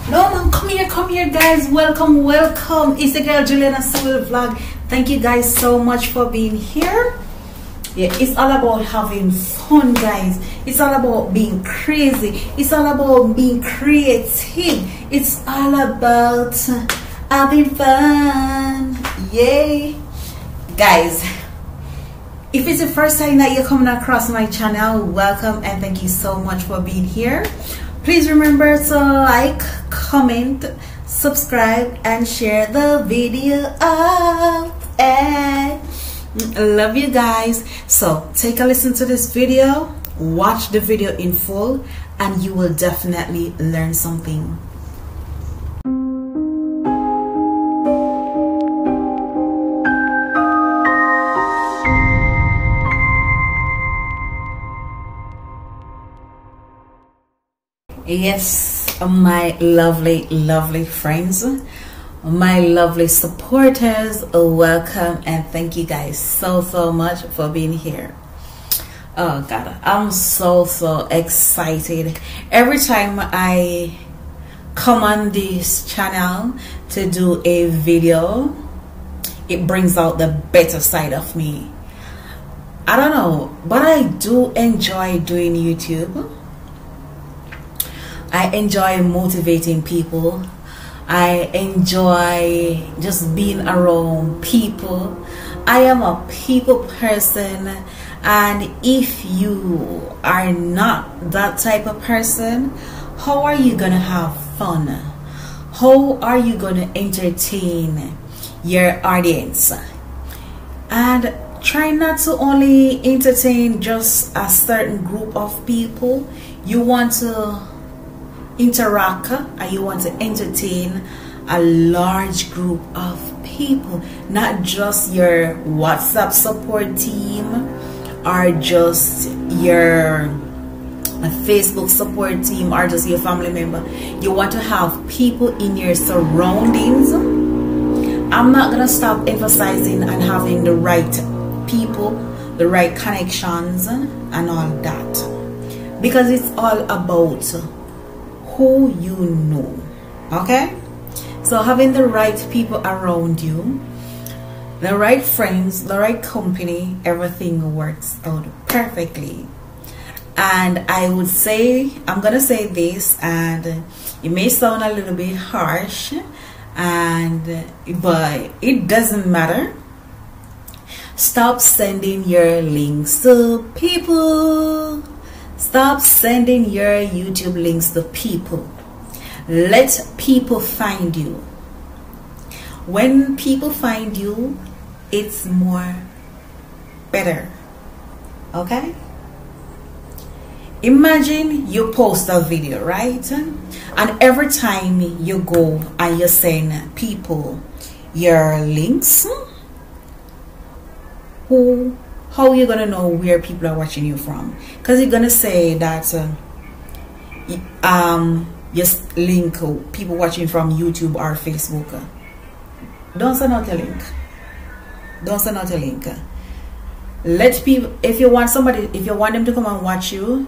No man, come here guys. Welcome. It's the girl Juliana vlog. Thank you guys so much for being here. Yeah, it's all about having fun, guys. It's all about being crazy. It's all about being creative. It's all about having fun. Yay. Guys, if it's the first time that you're coming across my channel, welcome and thank you so much for being here. Please remember to like, comment, subscribe, and share the video up. And love you guys. So take a listen to this video, watch the video in full, and you will definitely learn something. Yes, my lovely friends, my lovely supporters, welcome and thank you guys so much for being here. Oh god, I'm so excited every time I come on this channel to do a video. It brings out the better side of me. I don't know, but I do enjoy doing YouTube. I enjoy motivating people. I enjoy just being around people. I am a people person, and if you are not that type of person, how are you gonna have fun? How are you gonna entertain your audience? And try not to only entertain just a certain group of people. You want to interact and you want to entertain a large group of people, not just your WhatsApp support team or just your Facebook support team or just your family member. You want to have people in your surroundings. I'm not gonna stop emphasizing and having the right people, the right connections and all that, because it's all about who you know. Okay, so having the right people around you, the right friends, the right company, everything works out perfectly. And I would say, I'm gonna say this, and it may sound a little bit harsh, but it doesn't matter. Stop sending your links to people. Stop sending your YouTube links to people. Let people find you. When people find you, it's more better. Okay? Imagine you post a video, right? And every time you go and you send people your links, how are you gonna know where people are watching you from? Because you're gonna say that just link people watching from YouTube or Facebook. Don't send out a link. Don't send out a link. Let people, if you want them to come and watch you,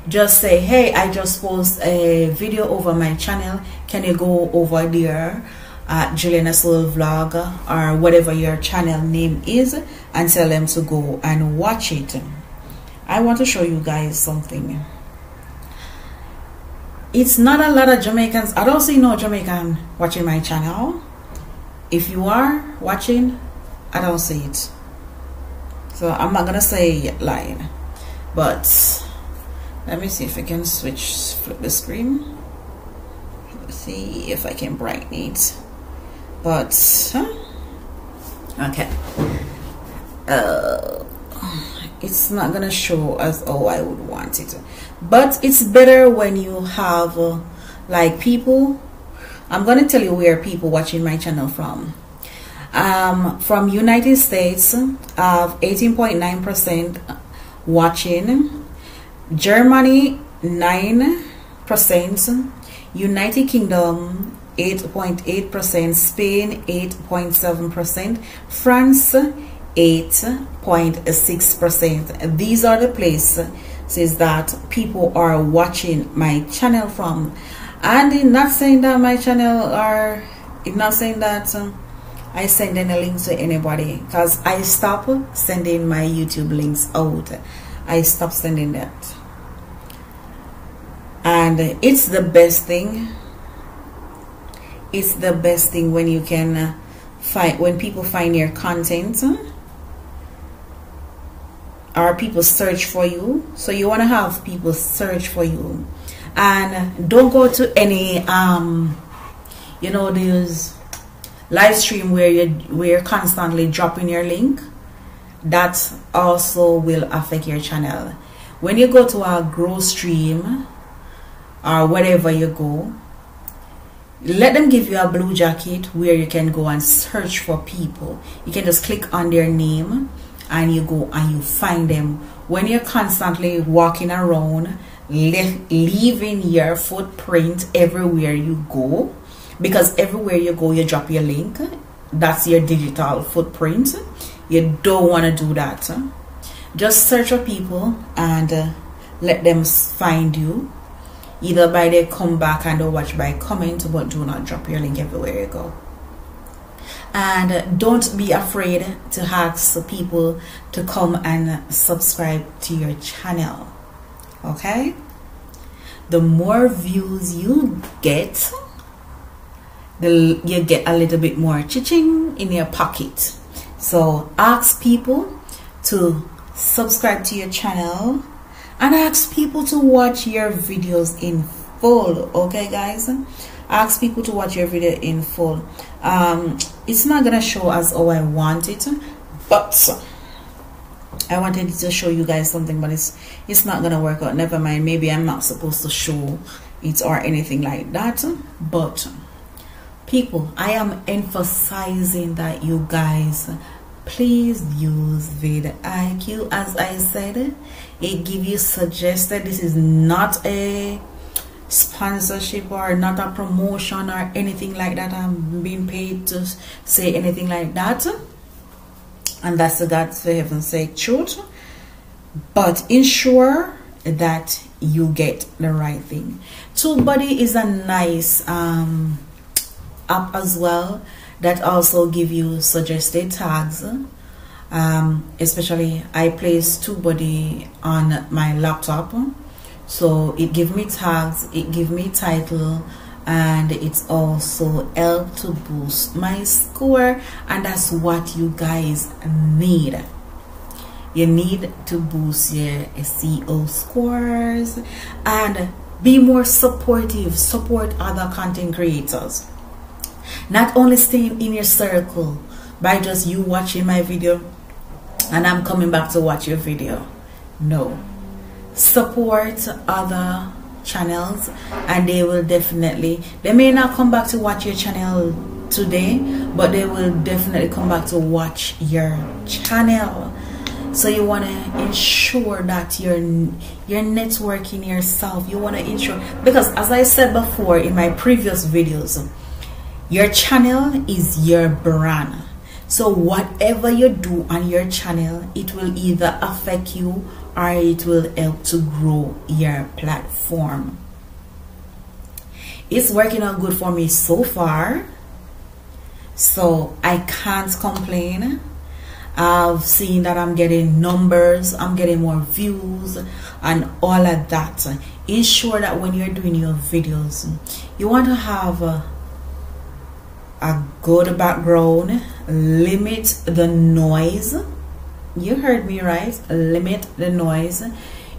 just say, hey, I just post a video over my channel. Can you go over there at Juliana vlog or whatever your channel name is, and tell them to go and watch it. I want to show you guys something. It's not a lot of Jamaicans. I don't see no Jamaican watching my channel. If you are watching, I don't see it. So I'm not gonna say lying, but let me see if I can flip the screen. Let's see if I can brighten it. But okay, it's not gonna show as how I would want it, but it's better when you have like people. I'm gonna tell you where people watching my channel from. From United States, 18.9% watching. Germany 9%. United Kingdom 8.8%, Spain 8.7%, France 8.6%. These are the places that people are watching my channel from. And it's not saying that my channel, or it's not saying that I send any links to anybody, because I stopped sending my YouTube links out. I stopped sending that. And it's the best thing. It's the best thing when you can find, when people find your content, or people search for you. So you want to have people search for you. And don't go to any you know, these live stream where you're constantly dropping your link. That also will affect your channel. When you go to a grow stream or wherever you go, let them give you a blue jacket where you can go and search for people. You can just click on their name and you go and you find them. When you're constantly walking around, leaving your footprint everywhere you go, because everywhere you go you drop your link, that's your digital footprint. You don't want to do that. Just search for people and let them find you, either by they come back and watch by comment, but do not drop your link everywhere you go. And don't be afraid to ask people to come and subscribe to your channel. Okay, the more views you get, you get a little bit more cha-ching in your pocket. So ask people to subscribe to your channel and ask people to watch your videos in full. Okay guys, ask people to watch your video in full. It's not gonna show as how I want it, but I wanted to show you guys something, but it's not gonna work out. Never mind, maybe I'm not supposed to show it or anything like that. But people, I am emphasizing that you guys please use vidIQ. As I said, it gives you suggested. This is not a sponsorship or not a promotion or anything like that. I'm being paid to say anything like that, and that's the God for heaven's sake truth. But ensure that you get the right thing. TubeBuddy is a nice app as well that also give you suggested tags. Especially I place TubeBuddy on my laptop, so it give me tags, it give me title, and it's also help to boost my score. And that's what you guys need. You need to boost your SEO scores and be more supportive. Support other content creators. Not only staying in your circle by just you watching my video and I'm coming back to watch your video. No. Support other channels and they will definitely, they may not come back to watch your channel today, but they will definitely come back to watch your channel. So you want to ensure that you're networking yourself. You want to ensure, because as I said before in my previous videos, your channel is your brand. So whatever you do on your channel, it will either affect you or it will help to grow your platform. It's working out good for me so far, so I can't complain. I've seen that I'm getting numbers, I'm getting more views and all of that. Ensure that when you're doing your videos, you want to have a good background. Limit the noise. You heard me right, limit the noise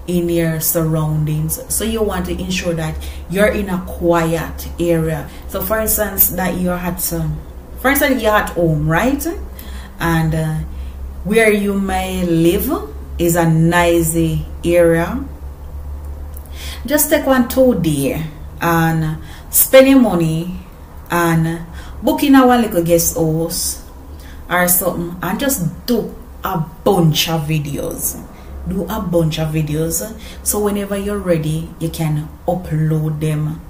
in your surroundings. So you want to ensure that you're in a quiet area. So for instance, that you're at you're at home, right? And where you may live is a noisy area. Just take one today and spend your money and book in our little guest house or something and just do a bunch of videos. Do a bunch of videos, so whenever you're ready you can upload them.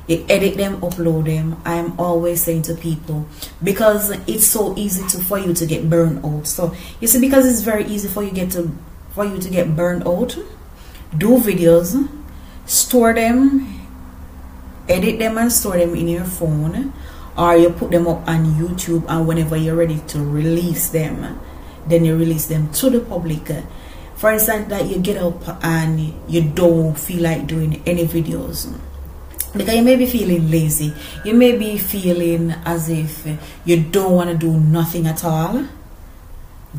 You edit them, upload them. I'm always saying to people, because it's so easy for you to get burned out. So you see, because it's very easy for you to get burned out, do videos, store them, edit them and store them in your phone, or you put them up on YouTube, and whenever you're ready to release them, then you release them to the public. For instance, that you get up and you don't feel like doing any videos because you may be feeling lazy, you may be feeling as if you don't want to do nothing at all,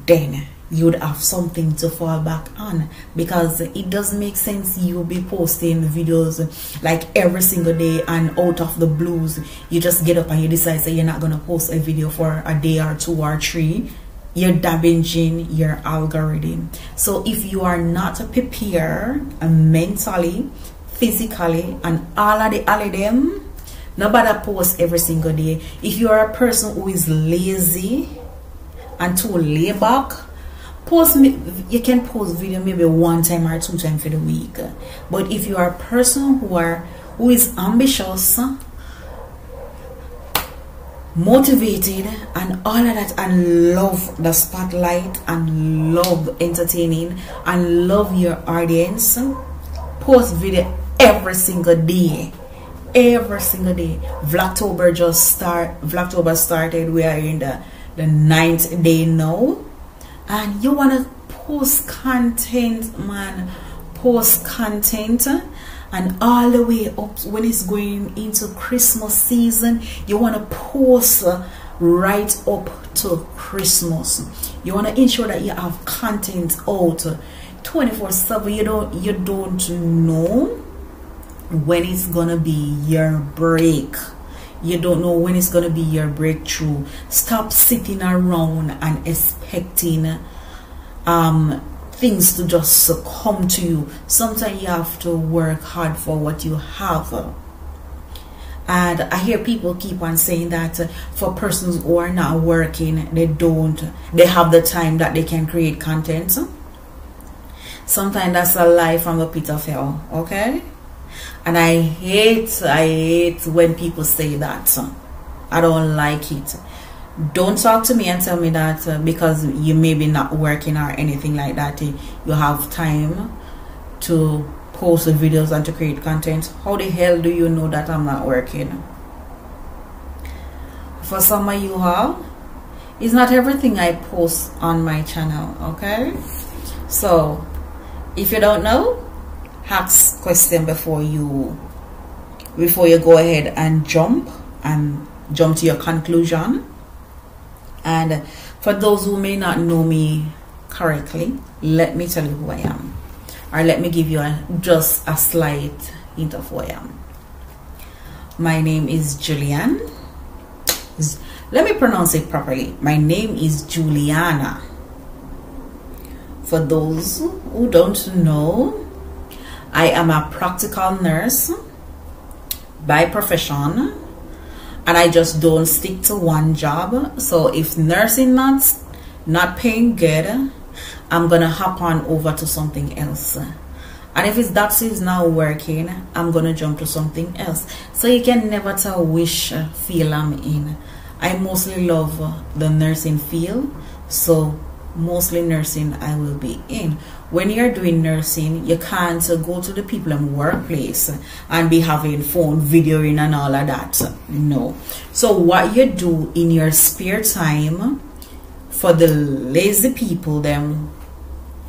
then you would have something to fall back on, because it doesn't make sense you'll be posting videos like every single day, and out of the blues you just get up and you decide that you're not going to post a video for a day or 2 or 3. You're damaging your algorithm. So if you are not prepared mentally, physically, and all of them, nobody posts every single day. If you are a person who is lazy and too laid back, you can post video maybe 1 time or 2 times for the week. But if you are a person who is ambitious, motivated, and all of that, and love the spotlight, and love entertaining, and love your audience, post video every single day. Every single day. Vlogtober started. We are in the 9th day now, and you want to post content, man. Post content. And all the way up when it's going into Christmas season, you want to post right up to Christmas. You want to ensure that you have content out 24/7. You don't know when it's gonna be your break. You don't know when it's gonna be your breakthrough. Stop sitting around and expecting things to just come to you. Sometimes you have to work hard for what you have. And I hear people keep on saying that for persons who are not working, they have the time that they can create content. Sometimes that's a lie from the pit of hell, okay? And I hate when people say that. I don't like it. Don't talk to me and tell me that because you may be not working or anything like that, you have time to post the videos and to create content. How the hell do you know that I'm not working? For some of you all, it's not everything I post on my channel, okay? So if you don't know, ask question before you go ahead and jump to your conclusion. And for those who may not know me correctly, let me tell you who I am, or let me give you just a slight hint of who I am. My name is Juliana. Let me pronounce it properly. My name is Juliana. For those who don't know, I am a practical nurse by profession, and I just don't stick to one job. So if nursing not paying good, I'm gonna hop on over to something else. And if that is not working, I'm gonna jump to something else. So you can never tell which field I'm in. I mostly love the nursing field, so mostly nursing I will be in. When you're doing nursing, you can't go to the people in the workplace and be having phone videoing and all of that. No. So what you do in your spare time, for the lazy people them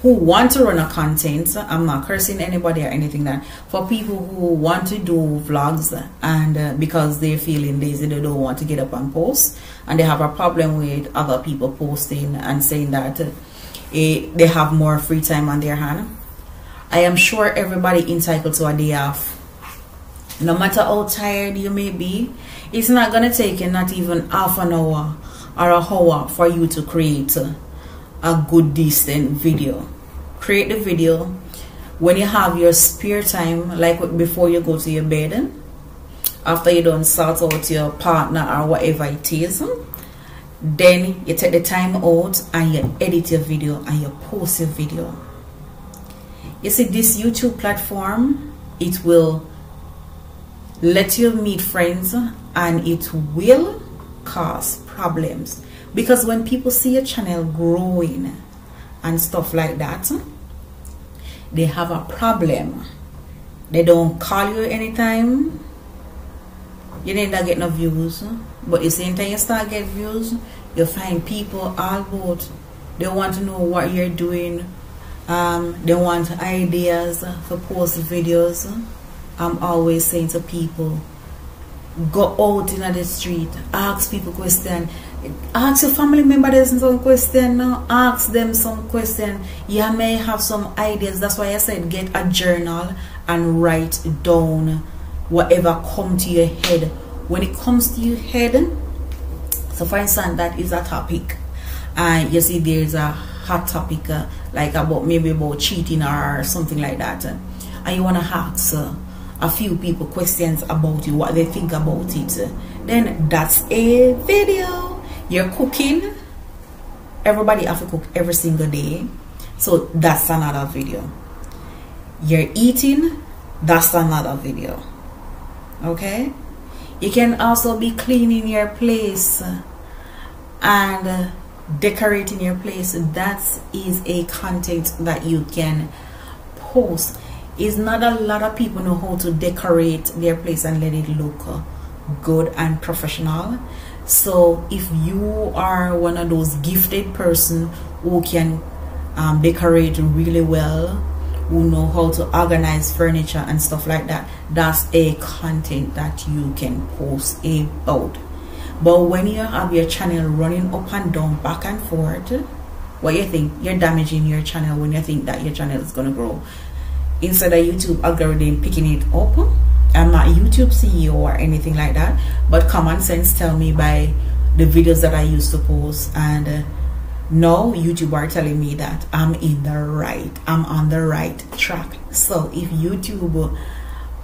who want to run a content, I'm not cursing anybody or anything, that for people who want to do vlogs and because they're feeling lazy, they don't want to get up and post, and they have a problem with other people posting and saying that they have more free time on their hand. I am sure everybody entitled to a day off. No matter how tired you may be, it's not going to take you not even half an hour or an hour for you to create a good decent video. Create the video when you have your spare time, like before you go to your bed, after you done sort out your partner or whatever it is. Then you take the time out and you edit your video and you post your video. You see, this YouTube platform, it will let you meet friends and it will cause problems, because when people see your channel growing and stuff like that, they have a problem. They don't call you anytime, you didn't get no views, but the same time you start get views, you find people all about, they want to know what you're doing, they want ideas for post videos. I'm always saying to people, go out in the street, ask people questions, ask your family members some question, ask them some question. You may have some ideas. That's why I said get a journal and write down whatever come to your head. When it comes to your head, so for instance, that is a topic, and you see there's a hot topic like about maybe about cheating or something like that, and you want to ask a few people questions about you, what they think about it, then that's a video. You're cooking, everybody have to cook every single day, so that's another video. You're eating, that's another video. Okay, you can also be cleaning your place and decorating your place. That is a content that you can post. It's not a lot of people know how to decorate their place and let it look good and professional. So if you are one of those gifted person who can decorate really well, who know how to organize furniture and stuff like that, that's a content that you can post about. But when you have your channel running up and down, back and forth, what you think? You're damaging your channel when you think that your channel is going to grow. Instead of YouTube algorithm picking it up, I'm not YouTube CEO or anything like that, but common sense tell me by the videos that I used to post, and now YouTube are telling me that I'm on the right track. So if YouTube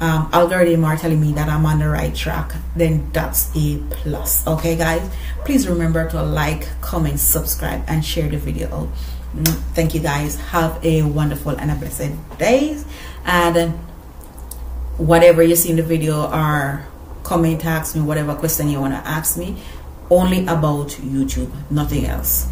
algorithm are telling me that I'm on the right track, then that's a plus. Okay guys, please remember to like, comment, subscribe, and share the video out. Thank you guys. Have a wonderful and a blessed day, and whatever you see in the video, or comment, ask me whatever question you want to ask me, only about YouTube, nothing else.